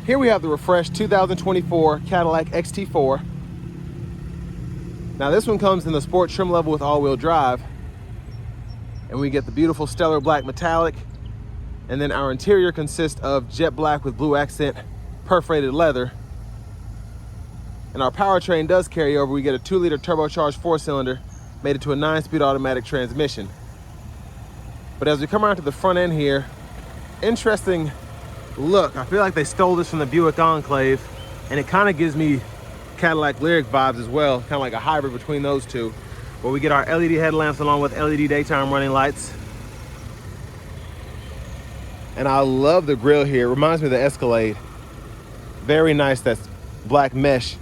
Here we have the refreshed 2024 Cadillac XT4. Now this one comes in the sport trim level with all-wheel drive, and we get the beautiful stellar black metallic, and then our interior consists of jet black with blue accent perforated leather. And our powertrain does carry over. We get a 2-liter turbocharged 4-cylinder made into a 9-speed automatic transmission. But as we come around to the front end here, interesting look. I feel like they stole this from the Buick Enclave, and it kind of gives me Cadillac Lyric vibes as well, kind of like a hybrid between those two, where we get our LED headlamps along with LED daytime running lights. And I love the grille here. It reminds me of the Escalade. Very nice, that's black mesh.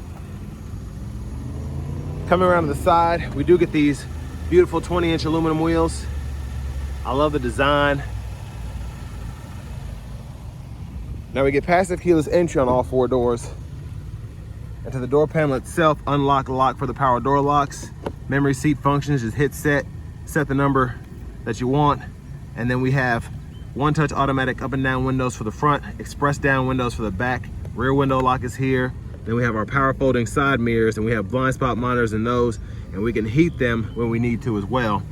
Coming around to the side, we do get these beautiful 20-inch aluminum wheels. I love the design. Now we get passive keyless entry on all 4 doors. And to the door panel itself, unlock lock for the power door locks. Memory seat functions, just hit set the number that you want. And then we have one-touch automatic up and down windows for the front, express down windows for the back. Rear window lock is here. Then we have our power folding side mirrors, and we have blind spot monitors in those, and we can heat them when we need to as well.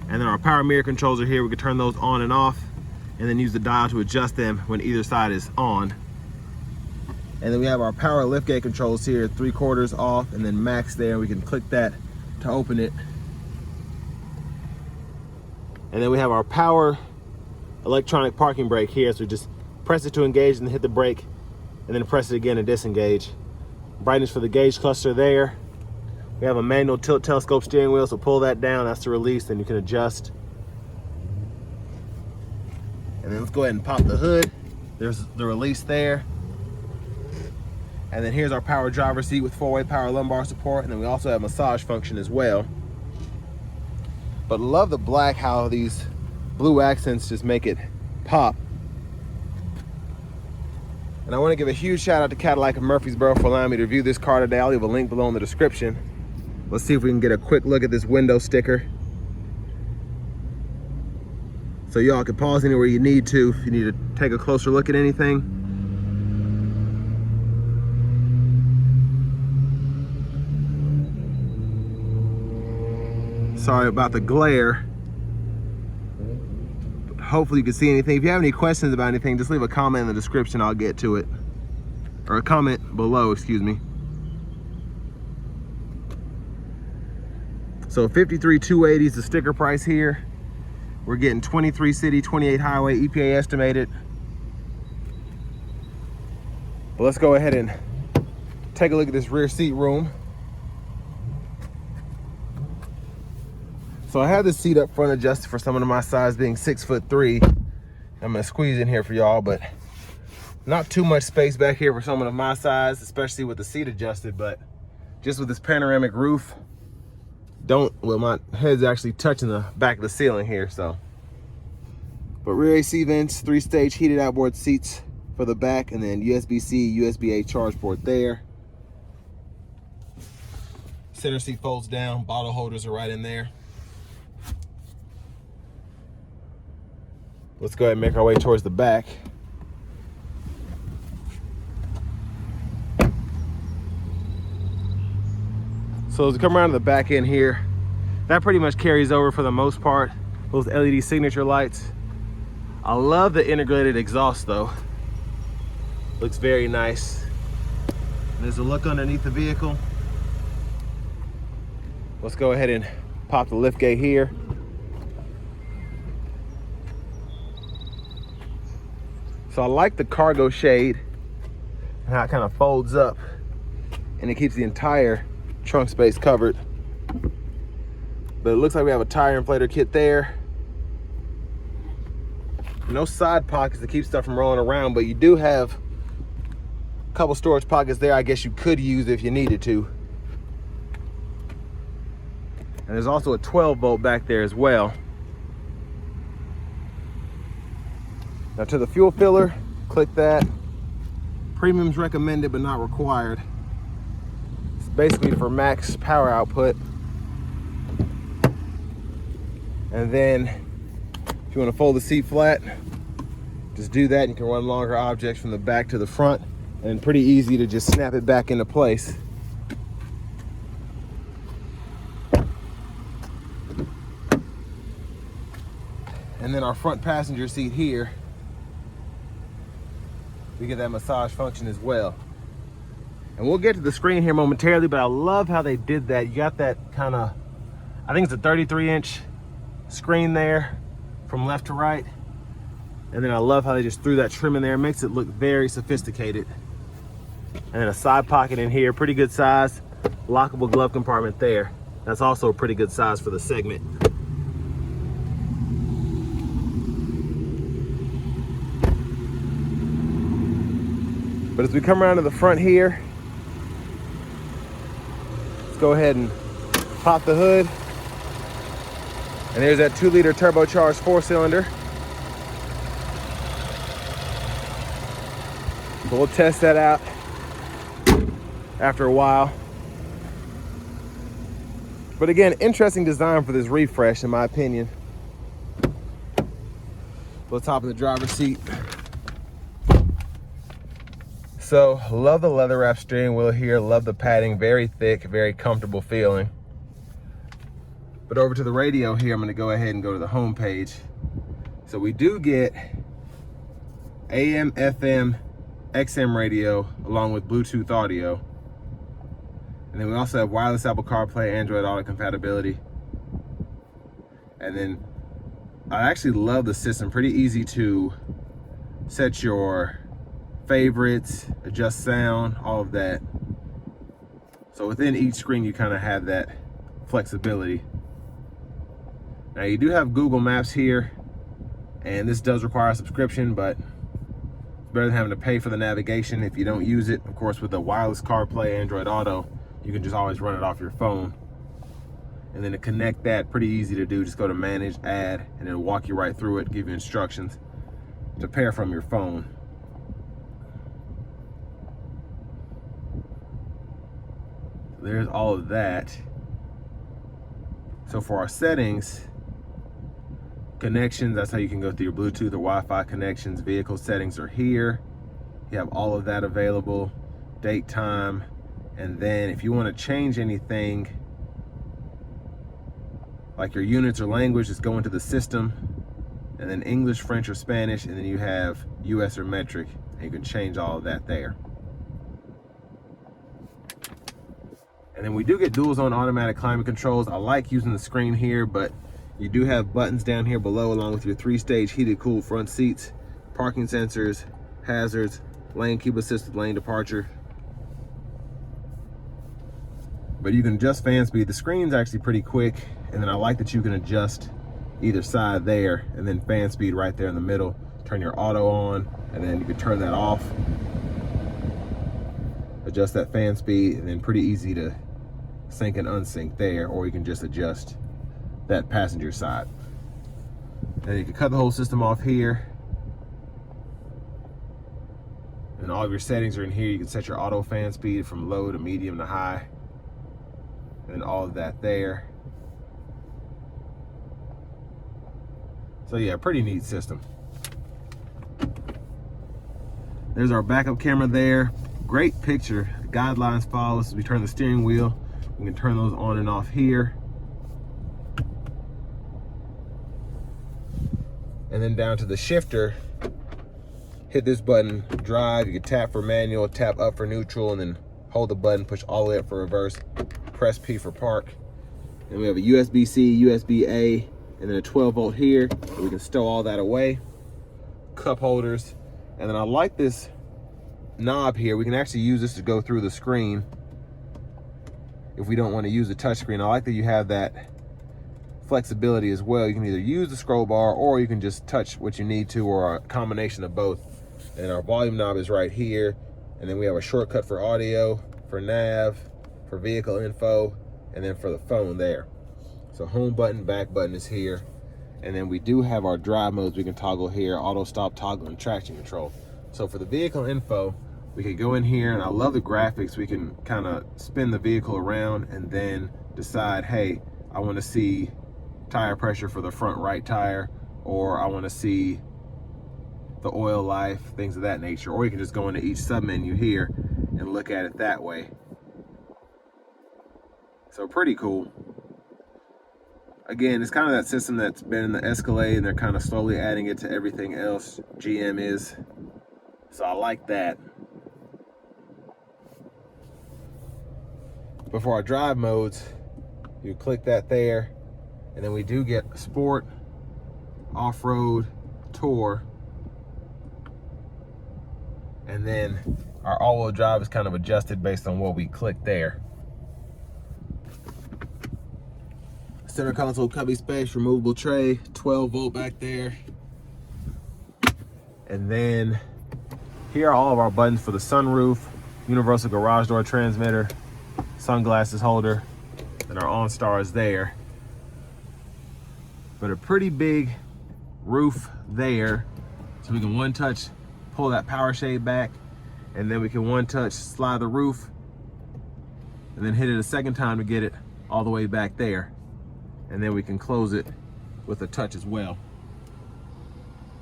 And then our power mirror controls are here. We can turn those on and off, and then use the dial to adjust them when either side is on. And then we have our power liftgate controls here, 3/4 off and then max there. We can click that to open it. And then we have our power electronic parking brake here. So just press it to engage and hit the brake, and then press it again to disengage. Brightness for the gauge cluster there. We have a manual tilt telescope steering wheel, so pull that down, that's the release, then you can adjust. And then let's go ahead and pop the hood. There's the release there. And then here's our power driver seat with 4-way power lumbar support, and then we also have massage function as well. But love the black, how these blue accents just make it pop. And I want to give a huge shout out to Cadillac of Murfreesboro for allowing me to review this car today. I'll leave a link below in the description. Let's see if we can get a quick look at this window sticker. So y'all can pause anywhere you need to if you need to take a closer look at anything. Sorry about the glare. But hopefully you can see anything. If you have any questions about anything, just leave a comment in the description. I'll get to it. Or a comment below, excuse me. So 53,280 is the sticker price here. We're getting 23 city, 28 highway, EPA estimated. But let's go ahead and take a look at this rear seat room. So I have this seat up front adjusted for someone of my size, being 6'3". I'm gonna squeeze in here for y'all, but not too much space back here for someone of my size, especially with the seat adjusted. But just with this panoramic roof, well, my head's actually touching the back of the ceiling here, so. But rear AC vents, 3-stage heated outboard seats for the back, and then USB-C, USB-A charge port there. Center seat folds down, bottle holders are right in there. Let's go ahead and make our way towards the back. So as we come around to the back end here, that pretty much carries over for the most part. Those LED signature lights. I love the integrated exhaust though. Looks very nice. There's a look underneath the vehicle. Let's go ahead and pop the lift gate here. So I like the cargo shade and how it kind of folds up, and it keeps the entire trunk space covered. But it looks like we have a tire inflator kit there. No side pockets to keep stuff from rolling around, but you do have a couple storage pockets there I guess you could use if you needed to. And there's also a 12-volt back there as well. Now to the fuel filler, click that. Premium's recommended but not required. It's basically for max power output. And then if you want to fold the seat flat, just do that. You can run longer objects from the back to the front. and pretty easy to just snap it back into place. And then our front passenger seat here, we get that massage function as well. And we'll get to the screen here momentarily, but I love how they did that. You got that kind of, I think it's a 33-inch screen there from left to right. And then I love how they just threw that trim in there. It makes it look very sophisticated. And then a side pocket in here, pretty good size. Lockable glove compartment there. That's also a pretty good size for the segment. But as we come around to the front here, let's go ahead and pop the hood. And there's that 2-liter turbocharged 4-cylinder. So we'll test that out after a while. But again, interesting design for this refresh in my opinion. We'll top of the driver's seat. So love the leather wrap steering wheel here, love the padding, very thick, very comfortable feeling. But over to the radio here, I'm gonna go ahead and go to the home page. So we do get AM, FM, XM radio, along with Bluetooth audio. And then we also have wireless Apple CarPlay, Android Auto compatibility. And then I actually love the system, pretty easy to set your favorites, adjust sound, all of that. So within each screen, you kind of have that flexibility. Now you do have Google Maps here, and this does require a subscription, but it's better than having to pay for the navigation if you don't use it. Of course, with the wireless CarPlay, Android Auto, you can just always run it off your phone. And then to connect that, pretty easy to do. Just go to Manage, Add, and it'll walk you right through it, give you instructions to pair from your phone. There's all of that. So for our settings, connections, that's how you can go through your Bluetooth or Wi-Fi connections. Vehicle settings are here. You have all of that available. Date, time, and then if you want to change anything, like your units or language, just go into the system, and then English, French, or Spanish, and then you have US or metric, and you can change all of that there. And then we do get dual zone automatic climate controls. I like using the screen here, but you do have buttons down here below, along with your 3-stage heated cooled front seats, parking sensors, hazards, lane keep assisted lane departure. But you can adjust fan speed. The screen's actually pretty quick, and then I like that you can adjust either side there, and then fan speed right there in the middle. Turn your auto on, and then you can turn that off. Adjust that fan speed, and then pretty easy to sync and unsync there, or you can just adjust that passenger side. And you can cut the whole system off here. And all of your settings are in here. You can set your auto fan speed from low to medium to high. And all of that there. So yeah, pretty neat system. There's our backup camera there. Great picture. The guidelines follow us as we turn the steering wheel. We can turn those on and off here. And then down to the shifter, hit this button, drive. You can tap for manual, tap up for neutral, and then hold the button, push all the way up for reverse, press P for park. And we have a USB-C, USB-A, and then a 12-volt here, so we can stow all that away. Cup holders. And then I like this knob here. We can actually use this to go through the screen if we don't want to use the touch screen. I like that you have that flexibility as well. You can either use the scroll bar, or you can just touch what you need to, or a combination of both. And our volume knob is right here. And then we have a shortcut for audio, for nav, for vehicle info, and then for the phone there. So home button, back button is here. And then we do have our drive modes we can toggle here: auto, stop, toggle, and traction control. So for the vehicle info, we could go in here, and I love the graphics. We can kind of spin the vehicle around and then decide, hey, I want to see tire pressure for the front right tire, or I want to see the oil life, things of that nature. Or you can just go into each sub-menu here and look at it that way. So pretty cool. Again, it's kind of that system that's been in the Escalade, and they're kind of slowly adding it to everything else GM is. So I like that. But for our drive modes, you click that there, and then we do get Sport, Off-Road, Tour, and then our all-wheel drive is kind of adjusted based on what we click there. Center console cubby space, removable tray, 12-volt back there. And then here are all of our buttons for the sunroof, universal garage door transmitter, sunglasses holder, and our OnStar is there. But a pretty big roof there, so we can one touch pull that power shade back, and then we can one touch slide the roof, and then hit it a second time to get it all the way back there. And then we can close it with a touch as well.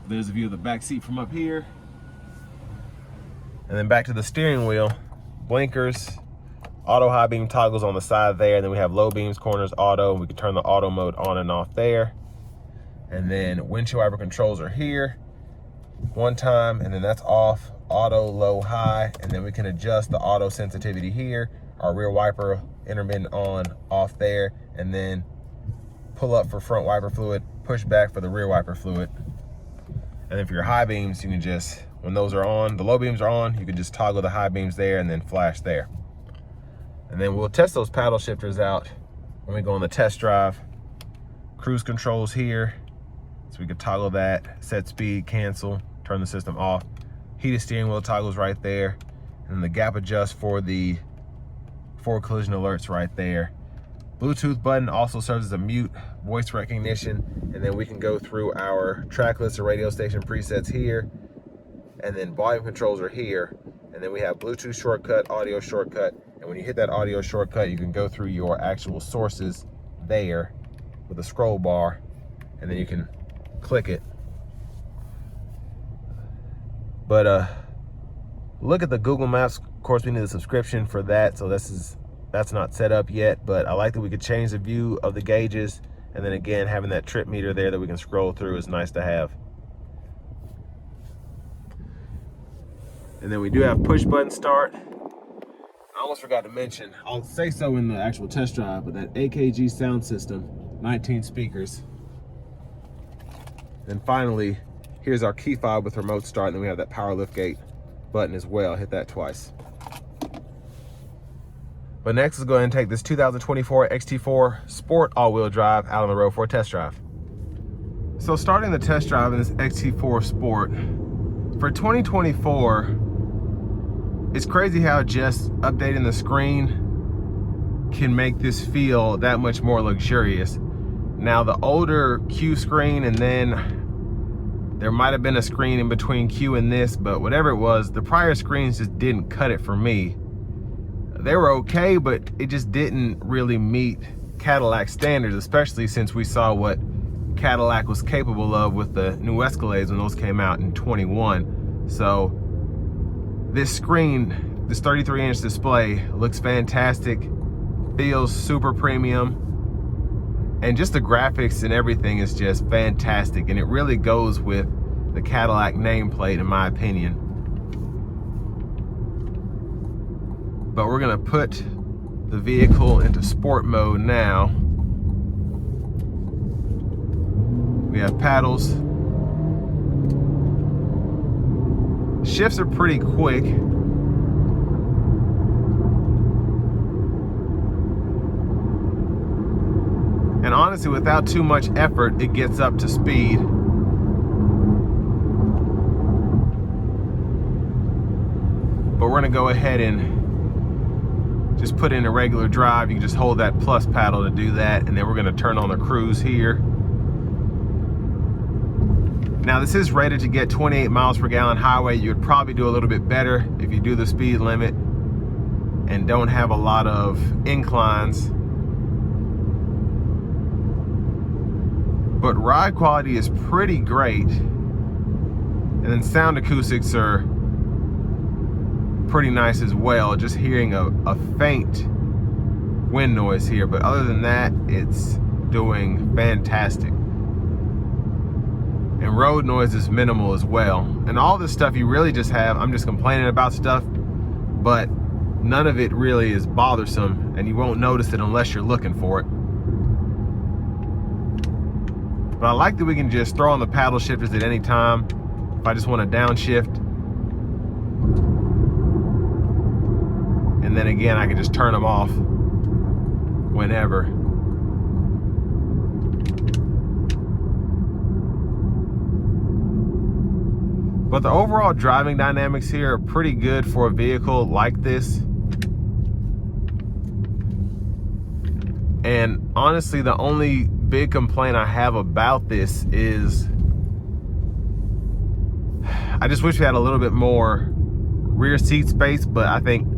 There's a view of the back seat from up here. And then back to the steering wheel, blinkers, auto high beam toggles on the side there. And then we have low beams, corners, auto. We can turn the auto mode on and off there. And then windshield wiper controls are here one time, and then that's off, auto, low, high. And then we can adjust the auto sensitivity here. Our rear wiper intermittent on, off there. And then pull up for front wiper fluid, push back for the rear wiper fluid. And then for your high beams, you can just, when those are on, the low beams are on, you can just toggle the high beams there and then flash there. And then we'll test those paddle shifters out when we go on the test drive. Cruise controls here, so we can toggle that, set speed, cancel, turn the system off. Heated steering wheel toggles right there. And then the gap adjust for the forward collision alerts right there. Bluetooth button also serves as a mute, voice recognition, and then we can go through our track list or radio station presets here, and then volume controls are here, and then we have Bluetooth shortcut, audio shortcut, and when you hit that audio shortcut, you can go through your actual sources there with a scroll bar, and then you can click it. But look at the Google Maps. Of course, we need a subscription for that, so that's not set up yet, but I like that we could change the view of the gauges, and then again, having that trip meter there that we can scroll through is nice to have. And then we do have push button start. I almost forgot to mention, I'll say so in the actual test drive, but that AKG sound system, 19 speakers. Then finally, here's our key fob with remote start, and then we have that power liftgate button as well. Hit that twice. But next, let's go ahead and take this 2024 XT4 Sport all-wheel drive out on the road for a test drive. So starting the test drive in this XT4 Sport, for 2024, it's crazy how just updating the screen can make this feel that much more luxurious. Now the older Q screen, and then there might have been a screen in between Q and this, but whatever it was, the prior screens just didn't cut it for me. They were okay, but it just didn't really meet Cadillac standards, especially since we saw what Cadillac was capable of with the new Escalades when those came out in 21. So this screen, this 33-inch display, looks fantastic, feels super premium, and just the graphics and everything is just fantastic, and it really goes with the Cadillac nameplate in my opinion. But we're gonna put the vehicle into sport mode now. We have paddles. Shifts are pretty quick. And honestly, without too much effort, it gets up to speed. But we're gonna go ahead and just put in a regular drive. You can just hold that plus paddle to do that, and then we're gonna turn on the cruise here. Now this is rated to get 28 miles per gallon highway. You would probably do a little bit better if you do the speed limit and don't have a lot of inclines. But ride quality is pretty great. And And then sound acoustics are pretty nice as well. Just hearing a faint wind noise here, but other than that, it's doing fantastic. And road noise is minimal as well. And all this stuff you really just have, I'm just complaining about stuff, but none of it really is bothersome, and you won't notice it unless you're looking for it. But I like that we can just throw on the paddle shifters at any time. If I just want to downshift, and then again, I can just turn them off whenever. But the overall driving dynamics here are pretty good for a vehicle like this. And honestly, the only big complaint I have about this is I just wish we had a little bit more rear seat space, but I think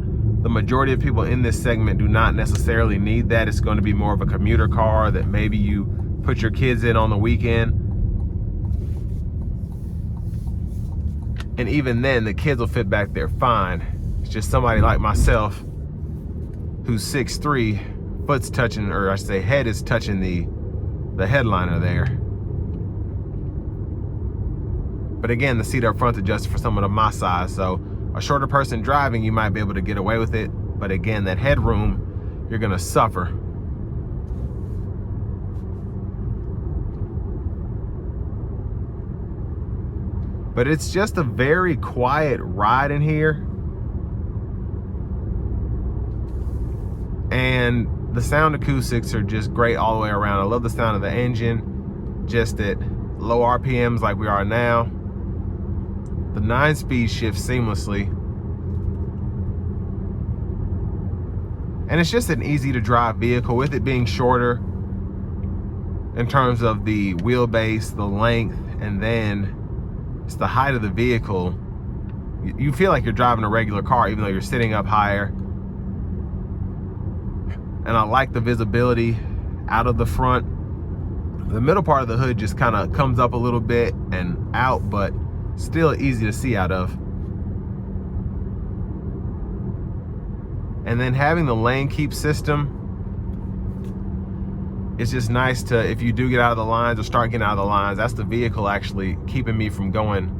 the majority of people in this segment do not necessarily need that. It's going to be more of a commuter car that maybe you put your kids in on the weekend. And even then, the kids will fit back there fine. It's just somebody like myself who's 6'3", foot's touching, or I should say head is touching the headliner there. But again, the seat up front's adjusted for someone of my size, so a shorter person driving, you might be able to get away with it. But again, that headroom, you're gonna suffer. But it's just a very quiet ride in here. And the sound acoustics are just great all the way around. I love the sound of the engine, just at low RPMs like we are now. The 9-speed shifts seamlessly. And it's just an easy to drive vehicle, with it being shorter in terms of the wheelbase, the length, and then it's the height of the vehicle. You feel like you're driving a regular car even though you're sitting up higher. And I like the visibility out of the front. The middle part of the hood just kind of comes up a little bit and out, but still easy to see out of. And then having the lane keep system, it's just nice to, if you do get out of the lines or start getting out of the lines, that's the vehicle actually keeping me from going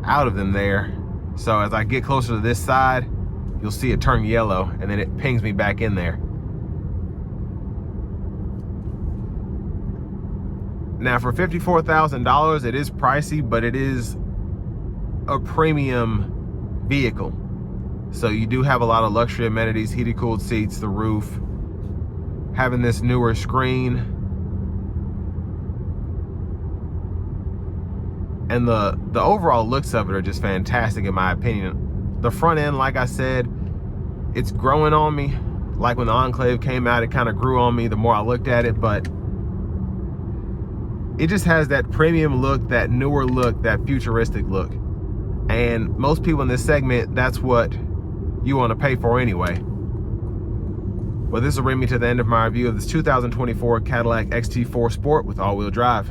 out of them there. So as I get closer to this side, you'll see it turn yellow, and then it pings me back in there. Now for $54,000, it is pricey, but it is a premium vehicle. So you do have a lot of luxury amenities, heated cooled seats, the roof, having this newer screen. And the overall looks of it are just fantastic in my opinion. The front end, like I said, it's growing on me. Like when the Enclave came out, it kind of grew on me the more I looked at it, but it just has that premium look, that newer look, that futuristic look. And most people in this segment, that's what you want to pay for anyway. Well, this will bring me to the end of my review of this 2024 Cadillac XT4 Sport with all-wheel drive.